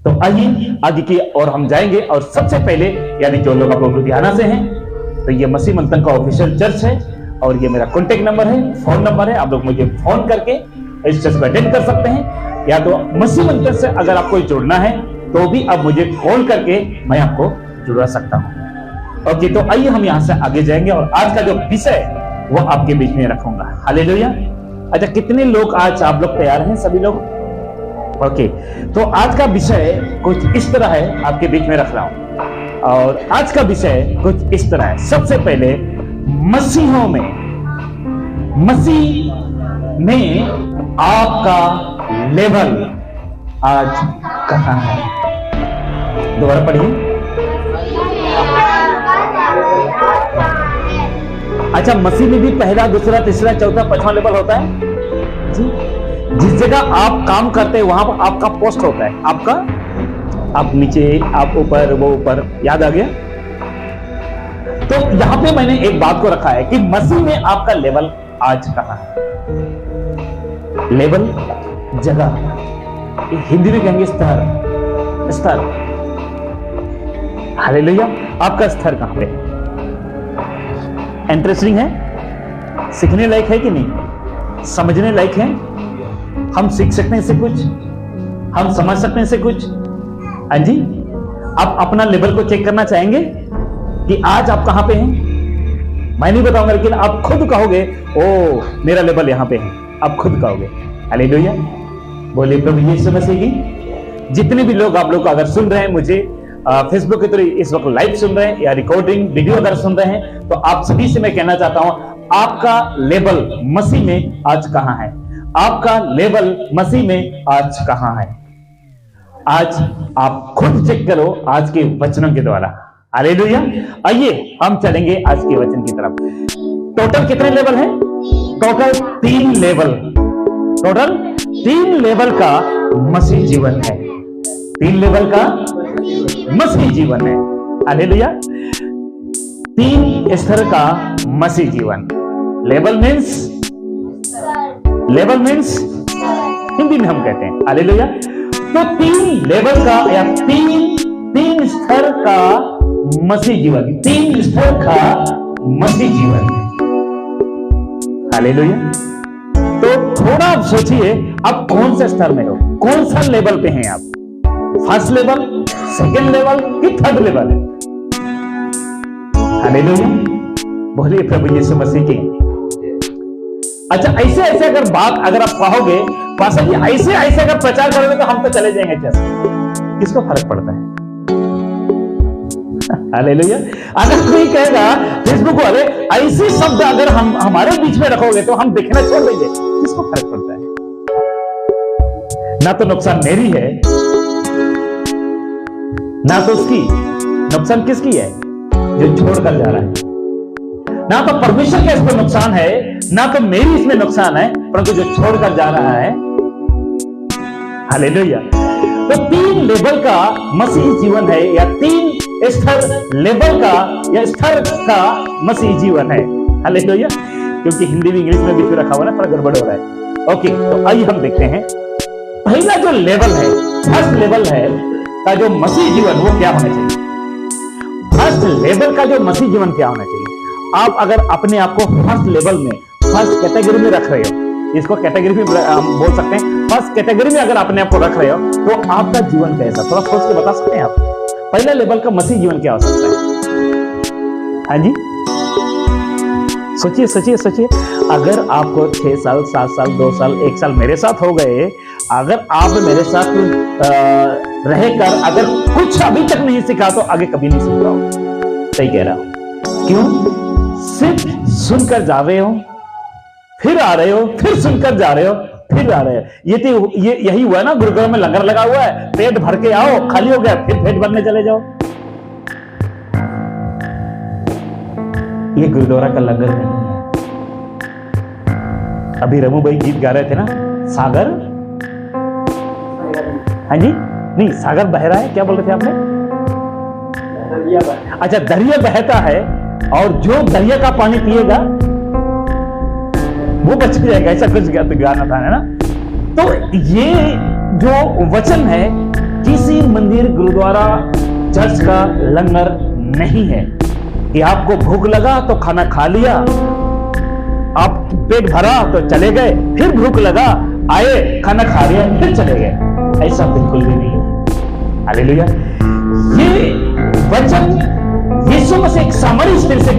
तो आइए आगे की और हम जाएंगे। और सबसे पहले यानी जो लोग आप लोग लुधियाना से हैं, तो ये मसीह मंथन का ऑफिशियल चर्च है और ये मेरा कॉन्टेक्ट नंबर है, फोन नंबर है। आप लोग मुझे फोन करके इस चर्च को अटेंड कर सकते हैं, या तो मसीह मंथन से अगर आपको जुड़ना है तो भी आप मुझे कॉल करके मैं आपको जुड़वा सकता हूं। ओके, तो आइए हम यहां से आगे जाएंगे और आज का जो विषय है वो आपके बीच में रखूंगा। हालेलुया। अच्छा, कितने लोग आज आप लोग तैयार हैं? सभी लोग? ओके, तो आज का विषय कुछ इस तरह है, आपके बीच में रख रहा हूं। और आज का विषय कुछ इस तरह है। सबसे पहले मसीहों में, मसीह में आपका लेवल आज कहां है? दोबारा पढ़िए। अच्छा, मसीह में भी पहला, दूसरा, तीसरा, चौथा, पांचवा लेवल होता है जी। जिस जगह आप काम करते हैं वहां पर आपका पोस्ट होता है, आपका, आप नीचे, आप ऊपर, वो ऊपर। याद आ गया? तो यहां पे मैंने एक बात को रखा है कि मसीह में आपका लेवल आज कहां है? लेवल, जगह, हिंदी में कहेंगे स्तर, स्तर। हालेलुया। आपका स्तर कहां पे है? इंटरेस्टिंग है? सीखने लायक है कि नहीं? समझने लायक है? हम सीख सकते हैं इससे कुछ, हम समझ सकते हैं इससे कुछ। हाँ जी, आप अपना लेवल को चेक करना चाहेंगे कि आज आप कहां पे हैं? मैं नहीं बताऊंगा, लेकिन आप खुद कहोगे ओ मेरा लेवल यहां पे है, आप खुद कहोगे। हालेलुया। बोलिए प्रभु यीशु मसीह की। जितने भी लोग आप लोग अगर सुन रहे हैं मुझे फेसबुक के थ्रू इस वक्त लाइव सुन रहे हैं या रिकॉर्डिंग वीडियो अगर सुन रहे हैं, तो आप सभी से मैं कहना चाहता हूं, आपका लेवल मसीह में आज कहां है? आपका लेवल मसीह में आज कहां है? आज आप खुद चेक करो आज के वचनों के द्वारा। हालेलुया। आइए हम चलेंगे आज के वचन की तरफ। टोटल कितने लेवल हैं? Total 3 level. टोटल 3 लेवल का मसीह जीवन है। 3 लेवल का मसीह जीवन है। हालेलुया। 3 स्तर का मसीह जीवन। Level means, level means Hindi में हम कहते हैं। हालेलुया। तो 3 लेवल का या 3 स्तर का मसीह जीवन, 3 स्तर का मसीह जीवन। हालेलुया। तो थोड़ा आप सोचिए, आप कौन से स्तर में हो? कौन सा लेवल पे हैं आप? फर्स्ट लेवल, सेकंड लेवल कि थर्ड लेवल है? हालेलुया। बोलिए प्रभु यीशु मसीह की। अच्छा, ऐसे ऐसे अगर बात अगर आप कहोगे, पास्टर जी ऐसे ऐसे अगर प्रचार करोगे तो हम तो चले जाएंगे जैसे, किसको फर्क पड़ता है? हालेलुया। अगर कोई कहेगा फेसबुक वाले ऐसे शब्द अगर हम हमारे बीच में रखोगे तो हम देखना छोड़ देंगे, किसको फर्क पड़ता है? ना तो नुकसान मेरी है, ना तो उसकी। नुकसान किसकी है? जो छोड़कर जा रहा है। ना तो परमेश्वर का इसमें नुकसान है, ना तो मेरी इसमें नुकसान है, परंतु जो छोड़कर जा रहा है। हालेलुया। तो 3 लेवल का मसीही जीवन है, या 3 स्तर लेवल का या स्तर का मसीही जीवन है। हालेलुया। क्योंकि हिंदी में इंग्लिश में भी रखा हुआ ना, थोड़ा गड़बड़ हो रहा है। ओके, तो आइए हम देखते हैं। पहला जो लेवल है, फर्स्ट लेवल है का जो मसीह जीवन, वो क्या होना चाहिए? फर्स्ट लेवल का जो मसीह जीवन क्या होना चाहिए? आप अगर अपने आप को फर्स्ट लेवल में, फर्स्ट कैटेगरी में रख रहे हो, इसको कैटेगरी भी हम बोल सकते हैं, फर्स्ट कैटेगरी में अगर अपने आप को रख रहे हो, तो आपका जीवन कैसा? थोड़ा सोच के बता सकते हैं आप? पहला लेवल का मसीह जीवन क्या हो सकता है? हाँ जी, सोचिए सोचिए सोचिए। अगर आपको 6 साल, 7 साल, 2 साल, 1 साल मेरे साथ हो गए, अगर आप मेरे साथ रहकर अगर कुछ अभी तक नहीं सीखा तो आगे कभी नहीं सीख पाओगे। सही कह रहा हूं। क्यों? सिर्फ सुनकर जा रहे हो, फिर आ रहे हो, फिर सुनकर जा रहे हो, फिर आ रहे हो। ये तो यही हुआ ना, गुरुद्वारा में लंगर लगा हुआ है, पेट भर के आओ, खाली हो गया, फिर पेट भरने चले जाओ। ये गुरुद्वारा का लंगर नहीं है। अभी रमू भाई गीत गा रहे थे ना, सागर, हाँ जी, नहीं सागर बह रहा है, क्या बोल रहे थे आपने? अच्छा, दरिया बहता है और जो दरिया का पानी पिएगा वो बच जाएगा, ऐसा कुछ गाना था, है ना? तो ये जो वचन है किसी मंदिर, गुरुद्वारा, चर्च का लंगर नहीं है कि आपको भूख लगा तो खाना खा लिया, आप पेट भरा तो चले गए, फिर भूख लगा आए खाना खा लिया फिर चले गए। ऐसा बिल्कुल भी नहीं है। हालेलुया। ये वचन यीशु मसीह एक सामरी स्त्री से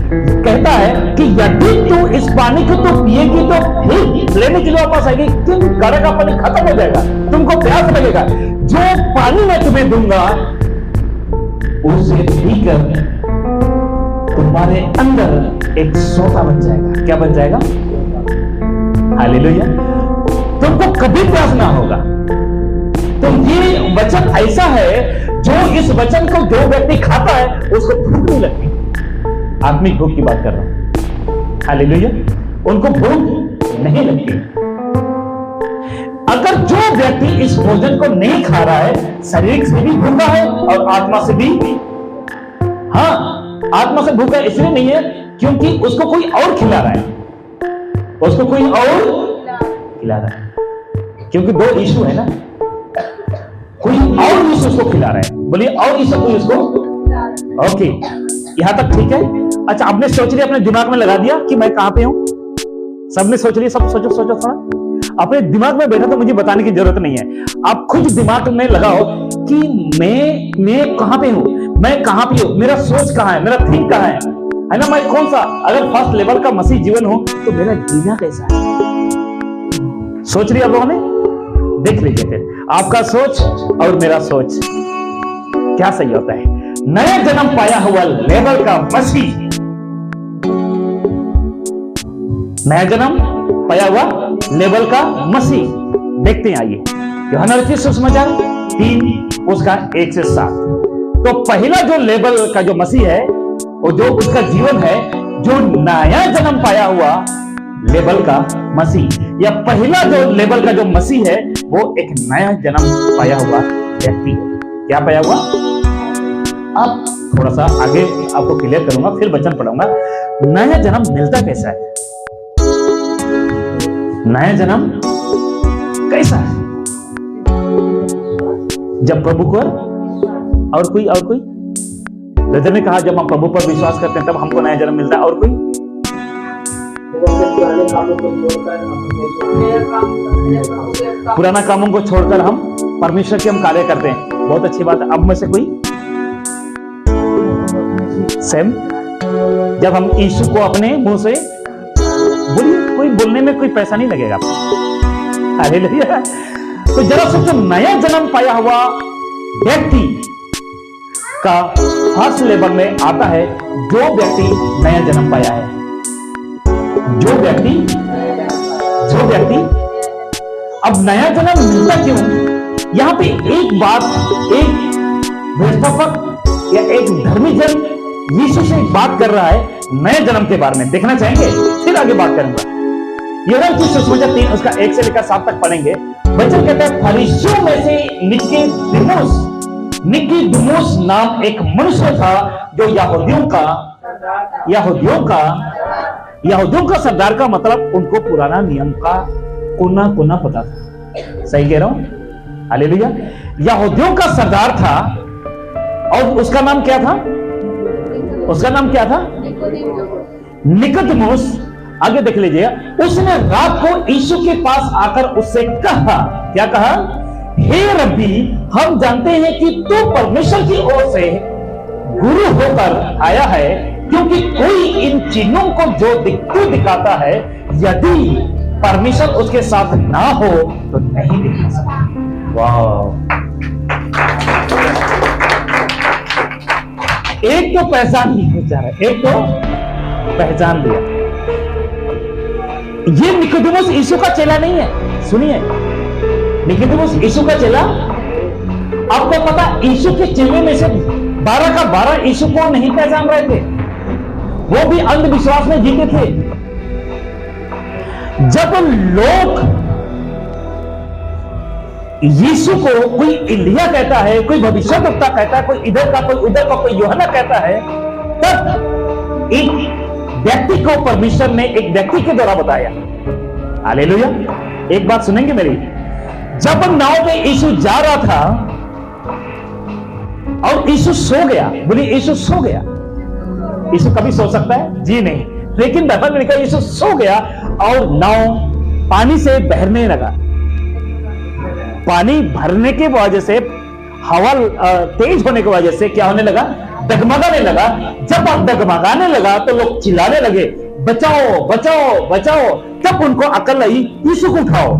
कहता है कि यदि तू इस पानी को तो पिएगी तो फिर लेने के लिए वापस आएगी, क्योंकि घड़ा का पानी खत्म हो जाएगा, तुमको प्यास लगेगा। जो पानी मैं तुम्हें दूंगा उसे पीकर तुम्हारे अंदर एक सोता बन जाएगा। क्या बन जाएगा? हालेलुया। तुमको कभी प्यास ना होगा। तो ये वचन ऐसा है जो इस वचन को जो व्यक्ति खाता है उसको भूख नहीं लगती। आत्मिक भूख की बात कर रहा हूं। हालेलुया। उनको भूख नहीं लगती। अगर जो व्यक्ति इस भोजन को नहीं खा रहा है, शरीर से भी भूखा है और आत्मा से भी, हाँ आत्मा से भूखा इसलिए नहीं है क्योंकि उसको कोई और खिला रहा है, उसको कोई और खिला रहा है। क्योंकि दो यीशु है ना, कोई और यीशु उसको खिला रहा है। बोलिए और यीशु कोई उसको। ओके, यहां तक ठीक है। अच्छा, आपने सोच लिया, अपने दिमाग में लगा दिया कि मैं कहां पे हूं? सबने सोच लिया? सब सोचो सोचो थोड़ा अपने दिमाग में बैठा, तो मुझे बताने की जरूरत नहीं है। आप खुद दिमाग में लगाओ कि मैं कहां पे हूं, मैं कहां पे हूं, मेरा सोच कहां है, मेरा थिंक कहां है ना। मैं कौन सा, अगर फर्स्ट लेवल का मसीह जीवन हो तो मेरा जीना कैसा है? सोच लिया आप लोगों ने? देख लीजिए फिर आपका सोच और मेरा सोच क्या सही होता है। नया जन्म पाया हुआ लेवल का मसीह, नया जन्म पाया हुआ लेवल का मसीह, देखते हैं आइए यूहन्ना रचित सुसमाचार 3 उसका 1 से 7। तो पहला जो लेवल का जो मसीह है और जो उसका जीवन है, जो नया जन्म पाया हुआ लेवल का मसीह, या पहला जो लेवल का जो मसीह है वो एक नया जन्म पाया हुआ व्यक्ति है। क्या पाया हुआ? अब थोड़ा सा आगे आपको क्लियर करूंगा, फिर वचन पढ़ूंगा। नया जन्म मिलता कैसा है? नया जन्म कैसा है? जब प्रभु को और कोई ब्रदर ने कहा जब हम प्रभु पर विश्वास करते हैं तब हमको नया जन्म मिलता है। और कोई? पुराना कामों को छोड़कर हम परमेश्वर के हम कार्य करते हैं। बहुत अच्छी बात है। अब में से कोई सेम, जब हम यीशु को अपने मुंह से बोलिए, कोई बोलने में कोई पैसा नहीं लगेगा। हालेलुया। तो जरा सोचो, नया जन्म पाया हुआ व्यक्ति का फर्स्ट लेवल में आता है जो व्यक्ति नया जन्म पाया है। जो व्यक्ति अब नया जन्म मिलता क्यों? यहां पे एक बात, एक व्यवस्थापक या एक धर्मी जन यीशु से एक बात कर रहा है नए जन्म के बारे में। देखना चाहेंगे? फिर आगे बात करूंगा। यूहन्ना रचित सुसमाचार 3 उसका 1 से लेकर 7 तक पढ़ेंगे। वचन कहता है, फरीसियों में से निकोदेमुस नाम एक मनुष्य था जो यहूदियों का सरदार का मतलब उनको पुराना नियम का कोना पता था। सही कह रहा हूं? हालेलुया। यहूदियों का सरदार था और उसका नाम क्या था? निकोदेमुस। आगे देख लीजिए, उसने रात को यीशु के पास आकर उससे कहा, क्या कहा? हे रब्बी, हम जानते हैं कि तू परमेश्वर की ओर से गुरु होकर आया है, क्योंकि कोई इन चिन्हों को जो तू दिखाता है, यदि परमेश्वर उसके साथ ना हो तो नहीं दिखा सकता। वाह! एक तो पहचान नहीं बेचारा, एक तो पहचान लिया। ये निकोदेमुस यीशु का चेला नहीं है। सुनिए, निकोदेमुस यीशु का चेला। आपको पता, यीशु के चेले में से 12 का 12 यीशु को नहीं पहचान रहे थे। वो भी अंधविश्वास में जीते थे। जब लोग यीशु को कोई एलिया कहता है, कोई भविष्यवक्ता कहता है, कोई इधर का, कोई उधर का, कोई यूहन्ना कहता है, तब एक व्यक्ति को परमेश्वर ने एक व्यक्ति के द्वारा बताया। हालेलुया। एक बात सुनेंगे मेरी, जब नाव में यीशु जा रहा था और यीशु सो गया, बोले यीशु सो गया। यीशु कभी सो सकता है? जी नहीं। लेकिन बाइबल में लिखा यीशु सो गया और नाव पानी से बहरने लगा। पानी भरने की वजह से, हवा तेज होने की वजह से क्या होने लगा? डगमगाने लगा। जब डगमगाने लगा तो लोग चिल्लाने लगे, बचाओ बचाओ बचाओ। तब उनको अकल आई, यीशु को उठाओ।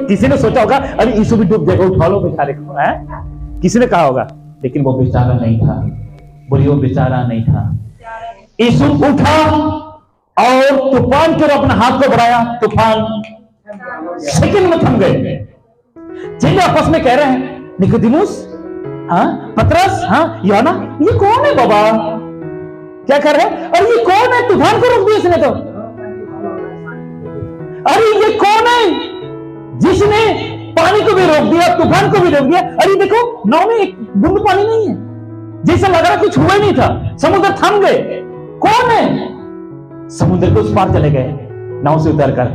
किसी ने सोचा होगा अरे यीशु भी डूब जाएगा, उठा लो बेचारे को, है? किसी ने कहा होगा, लेकिन वो बेचारा नहीं था। बोलिए वो बेचारा नहीं था। यीशु उठा और तूफान की ओर अपना हाथ को बढ़ाया, तूफान सेकंड में थम गए। चेले आपस में कह रहे हैं, निकोदेमुस, हाँ पतरस, हाँ यूहन्ना, ये कौन है बाबा? क्या कर रहे हैं? अरे ये कौन है? तूफान को रोक दिया इसने तो। अरे ये कौन है जिसने पानी को भी रोक दिया, तूफान को भी रोक दिया? अरे देखो नाव में एक बूंद पानी नहीं है, जैसा लग रहा कुछ हुआ ही नहीं था। समुद्र थम गए। कौन है? समुद्र के उस पार चले गए नाव से उतरकर।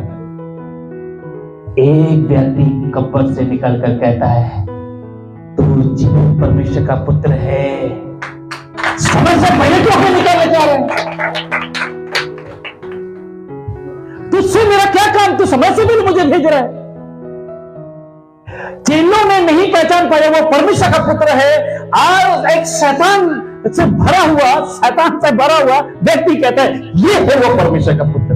एक व्यक्ति कब्र से निकलकर कहता है, तू जीवित परमेश्वर का पुत्र है। समय से पहले क्यों हमें निकालने जा रहे हैं? तुझसे मेरा क्या काम? तू समय से भी मुझे भेज रहा है। चेलों ने नहीं पहचान पाया वो परमेश्वर का पुत्र है। और एक शैतान से भरा हुआ व्यक्ति कहता है ये है वो परमेश्वर का पुत्र।